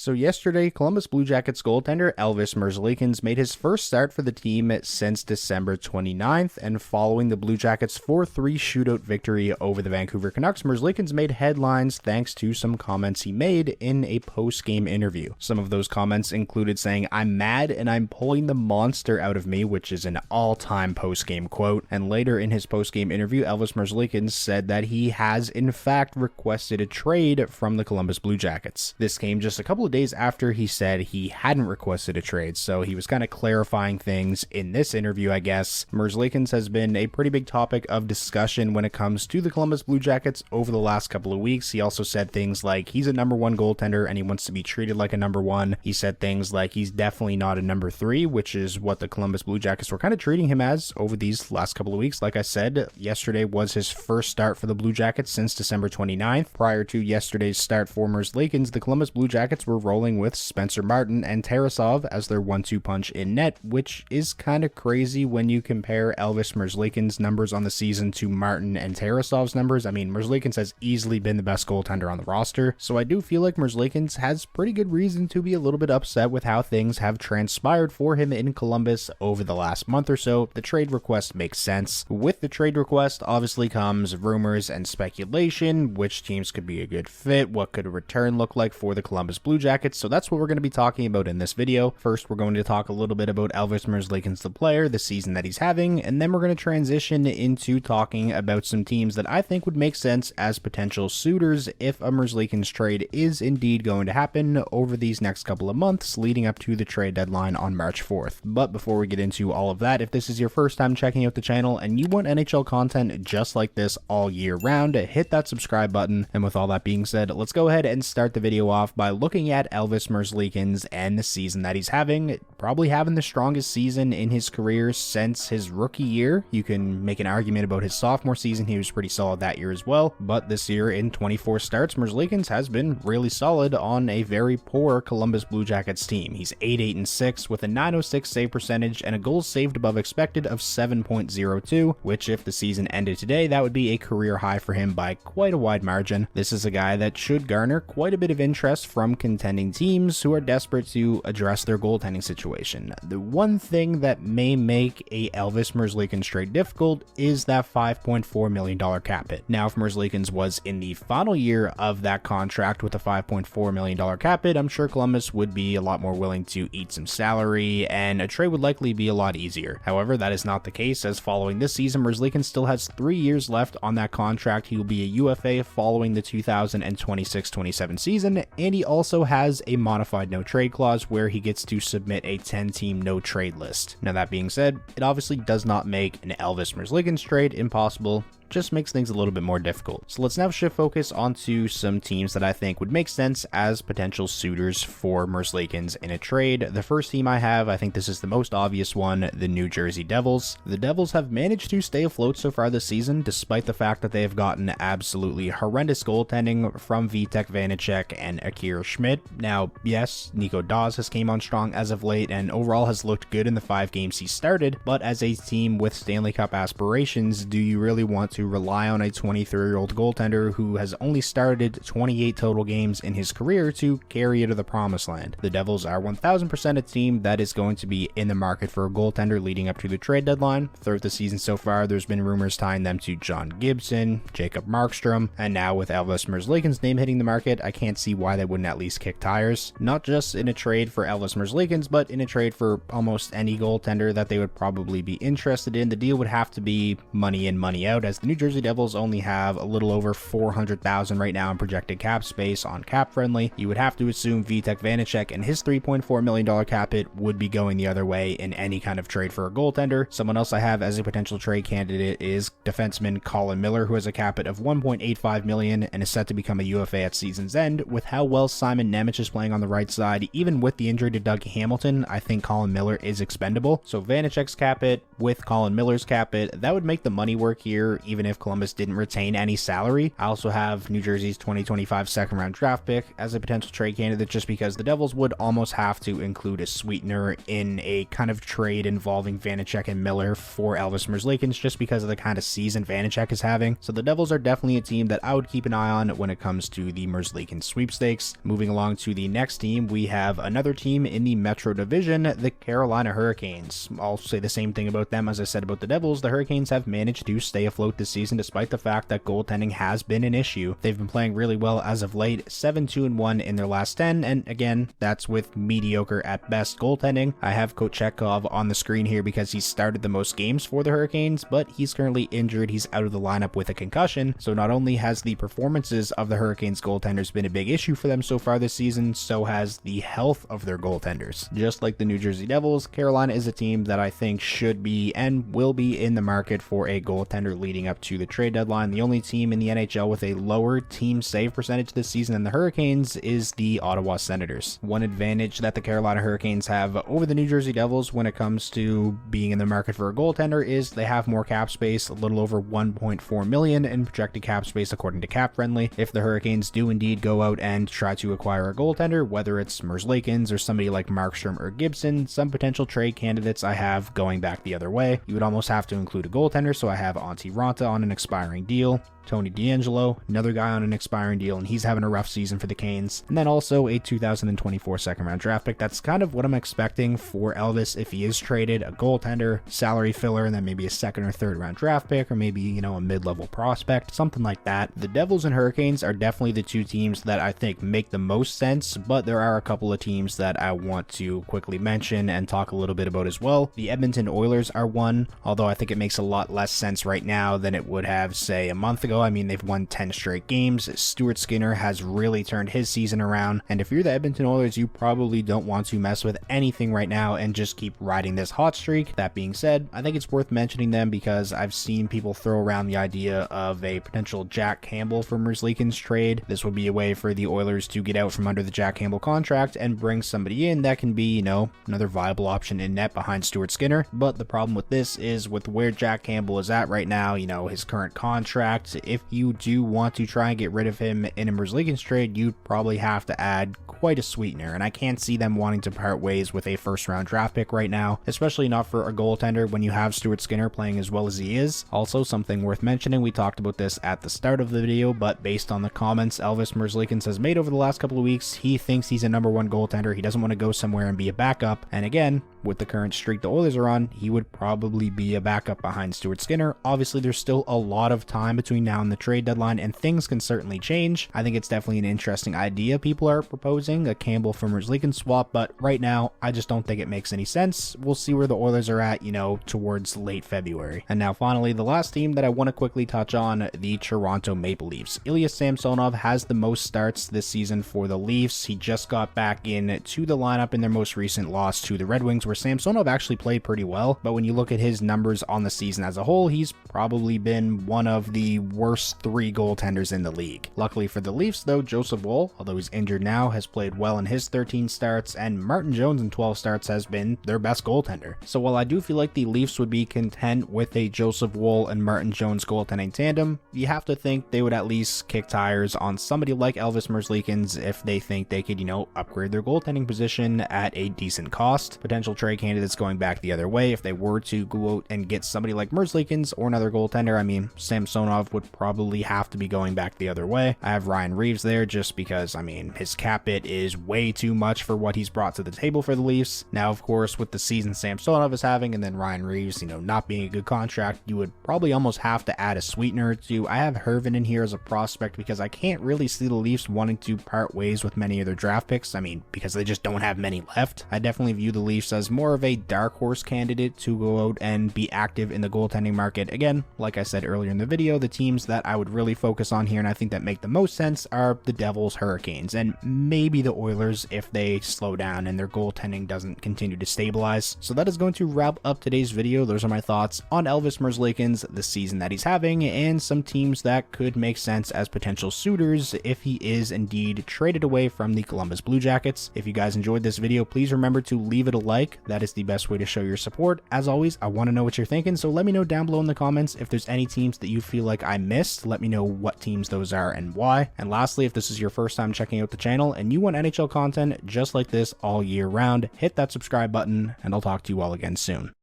So yesterday, Columbus Blue Jackets goaltender Elvis Merzlikins made his first start for the team since December 29th, and following the Blue Jackets' 4-3 shootout victory over the Vancouver Canucks, Merzlikins made headlines thanks to some comments he made in a post-game interview. Some of those comments included saying, "I'm mad and I'm pulling the monster out of me," which is an all-time post-game quote. And later in his post-game interview, Elvis Merzlikins said that he has in fact requested a trade from the Columbus Blue Jackets. This came just a couple of days after he said he hadn't requested a trade, so he was kind of clarifying things in this interview, I guess. Merzlikins has been a pretty big topic of discussion when it comes to the Columbus Blue Jackets over the last couple of weeks. He also said things like he's a number one goaltender and he wants to be treated like a number one. He said things like he's definitely not a number three, which is what the Columbus Blue Jackets were kind of treating him as over these last couple of weeks. Like I said, yesterday was his first start for the Blue Jackets since December 29th. Prior to yesterday's start for Merzlikins, the Columbus Blue Jackets were rolling with Spencer Martin and Tarasov as their 1-2 punch in net, which is kind of crazy when you compare Elvis Merzlikins' numbers on the season to Martin and Tarasov's numbers. I mean, Merzlikins has easily been the best goaltender on the roster, so I do feel like Merzlikins has pretty good reason to be a little bit upset with how things have transpired for him in Columbus over the last month or so. The trade request makes sense. With the trade request obviously comes rumors and speculation, which teams could be a good fit, what could a return look like for the Columbus Blue Jackets. So that's what we're going to be talking about in this video. First, we're going to talk a little bit about Elvis Merzlikins, the player, the season that he's having, and then we're going to transition into talking about some teams that I think would make sense as potential suitors if a Merzlikins trade is indeed going to happen over these next couple of months leading up to the trade deadline on March 4th. But before we get into all of that, if this is your first time checking out the channel and you want NHL content just like this all year round, hit that subscribe button. And with all that being said, let's go ahead and start the video off by looking at Elvis Merzlikins and the season that he's having. Probably having the strongest season in his career since his rookie year. You can make an argument about his sophomore season. He was pretty solid that year as well. But this year in 24 starts, Merzlikins has been really solid on a very poor Columbus Blue Jackets team. He's 8-8-6 with a .906 save percentage and a goals saved above expected of 7.02, which if the season ended today, that would be a career high for him by quite a wide margin. This is a guy that should garner quite a bit of interest from contending teams who are desperate to address their goaltending situation. The one thing that may make a Elvis Merzlikins trade difficult is that $5.4 million cap hit. Now, if Merzlikins was in the final year of that contract with a $5.4 million cap hit, I'm sure Columbus would be a lot more willing to eat some salary, and a trade would likely be a lot easier. However, that is not the case, as following this season, Merzlikins still has 3 years left on that contract. He will be a UFA following the 2026-27 season, and he also has a modified no-trade clause where he gets to submit a 10-team no-trade list. Now, that being said, it obviously does not make an Elvis Merzlikins trade impossible, just makes things a little bit more difficult. So let's now shift focus onto some teams that I think would make sense as potential suitors for Merzlikins in a trade. The first team I have, I think this is the most obvious one, the New Jersey Devils. The Devils have managed to stay afloat so far this season, despite the fact that they have gotten absolutely horrendous goaltending from Vitek Vanacek and Akira Schmidt. Now, yes, Nico Daws has came on strong as of late and overall has looked good in the 5 games he started, but as a team with Stanley Cup aspirations, do you really want to rely on a 23-year-old goaltender who has only started 28 total games in his career to carry you to the promised land? The Devils are 1000% a team that is going to be in the market for a goaltender leading up to the trade deadline. Throughout the season so far, there's been rumors tying them to John Gibson, Jacob Markstrom, and now with Elvis Merzlikins' name hitting the market, I can't see why they wouldn't at least kick tires. Not just in a trade for Elvis Merzlikins, but in a trade for almost any goaltender that they would probably be interested in. The deal would have to be money in, money out, as the New Jersey Devils only have a little over $400,000 right now in projected cap space on Cap Friendly. You would have to assume Vitek Vanacek and his $3.4 million cap hit would be going the other way in any kind of trade for a goaltender. Someone else I have as a potential trade candidate is defenseman Colin Miller, who has a cap hit of $1.85 million and is set to become a UFA at season's end. With how well Simon Nemec is playing on the right side, even with the injury to Doug Hamilton, I think Colin Miller is expendable. So Vanacek's cap hit with Colin Miller's cap hit, that would make the money work here, even even if Columbus didn't retain any salary. I also have New Jersey's 2025 second round draft pick as a potential trade candidate, just because the Devils would almost have to include a sweetener in a kind of trade involving Vanacek and Miller for Elvis Merzlikins, just because of the kind of season Vanacek is having. So the Devils are definitely a team that I would keep an eye on when it comes to the Merzlikins sweepstakes. Moving along to the next team, we have another team in the Metro Division, the Carolina Hurricanes. I'll say the same thing about them as I said about the Devils. The Hurricanes have managed to stay afloat this season despite the fact that goaltending has been an issue. They've been playing really well as of late, 7-2-1 in their last 10, and again, that's with mediocre at best goaltending. I have Kochetkov on the screen here because he started the most games for the Hurricanes, but he's currently injured. He's out of the lineup with a concussion, so not only has the performances of the Hurricanes goaltenders been a big issue for them so far this season, so has the health of their goaltenders. Just like the New Jersey Devils, Carolina is a team that I think should be and will be in the market for a goaltender leading up to the trade deadline. The only team in the NHL with a lower team save percentage this season than the Hurricanes is the Ottawa Senators. One advantage that the Carolina Hurricanes have over the New Jersey Devils when it comes to being in the market for a goaltender is they have more cap space, a little over $1.4 million in projected cap space according to Cap Friendly. If the Hurricanes do indeed go out and try to acquire a goaltender, whether it's Merzlikins or somebody like Markstrom or Gibson, some potential trade candidates I have going back the other way. You would almost have to include a goaltender, so I have Antti Raanta on an expiring deal, Tony DeAngelo, another guy on an expiring deal, and he's having a rough season for the Canes. And then also a 2024 second round draft pick. That's kind of what I'm expecting for Elvis if he is traded: a goaltender, salary filler, and then maybe a second or third round draft pick, or maybe, a mid-level prospect, something like that. The Devils and Hurricanes are definitely the two teams that I think make the most sense, but there are a couple of teams that I want to quickly mention and talk a little bit about as well. The Edmonton Oilers are one, although I think it makes a lot less sense right now than it would have, say, a month ago. I mean, they've won 10 straight games. Stuart Skinner has really turned his season around, and if you're the Edmonton Oilers, you probably don't want to mess with anything right now and just keep riding this hot streak. That being said, I think it's worth mentioning them because I've seen people throw around the idea of a potential Jack Campbell for Merzlikins trade. This would be a way for the Oilers to get out from under the Jack Campbell contract and bring somebody in that can be, another viable option in net behind Stuart Skinner. But the problem with this is with where Jack Campbell is at right now, his current contract, if you do want to try and get rid of him in a Merzlikins trade, you'd probably have to add quite a sweetener, and I can't see them wanting to part ways with a first round draft pick right now, especially not for a goaltender when you have Stuart Skinner playing as well as he is. Also, something worth mentioning, we talked about this at the start of the video, but based on the comments Elvis Merzlikins has made over the last couple of weeks, he thinks he's a number one goaltender. He doesn't want to go somewhere and be a backup, and again, with the current streak the Oilers are on, he would probably be a backup behind Stuart Skinner. Obviously, there's still a lot of time between now and the trade deadline, and things can certainly change. I think it's definitely an interesting idea people are proposing, a Campbell for Merzlikins swap, but right now, I just don't think it makes any sense. We'll see where the Oilers are at, towards late February. And now finally, the last team that I want to quickly touch on, the Toronto Maple Leafs. Ilya Samsonov has the most starts this season for the Leafs. He just got back into the lineup in their most recent loss to the Red Wings, where Samsonov actually played pretty well, but when you look at his numbers on the season as a whole, he's probably been one of the worst 3 goaltenders in the league. Luckily for the Leafs though, Joseph Woll, although he's injured now, has played well in his 13 starts, and Martin Jones in 12 starts has been their best goaltender. So while I do feel like the Leafs would be content with a Joseph Woll and Martin Jones goaltending tandem, you have to think they would at least kick tires on somebody like Elvis Merzlikins if they think they could, upgrade their goaltending position at a decent cost. Potential trade candidates going back the other way, if they were to go out and get somebody like Merzlikins or another goaltender, I mean, Samsonov would probably have to be going back the other way. I have Ryan Reeves there just because, his cap hit is way too much for what he's brought to the table for the Leafs. Now, of course, with the season Samsonov is having and then Ryan Reeves, not being a good contract, you would probably almost have to add a sweetener to. I have Hervin in here as a prospect because I can't really see the Leafs wanting to part ways with many of their draft picks. Because they just don't have many left. I definitely view the Leafs as more of a dark horse candidate to go out and be active in the goaltending market. Again, like I said earlier in the video, the teams that I would really focus on here and I think that make the most sense are the Devils, Hurricanes, and maybe maybe the Oilers if they slow down and their goaltending doesn't continue to stabilize. So that is going to wrap up today's video. Those are my thoughts on Elvis Merzlikins, the season that he's having, and some teams that could make sense as potential suitors if he is indeed traded away from the Columbus Blue Jackets. If you guys enjoyed this video, please remember to leave it a like. That is the best way to show your support. As always, I want to know what you're thinking, so let me know down below in the comments if there's any teams that you feel like I missed. Let me know what teams those are and why. And lastly, if this is your first time checking out the channel and you want NHL content just like this all year round, hit that subscribe button, and I'll talk to you all again soon.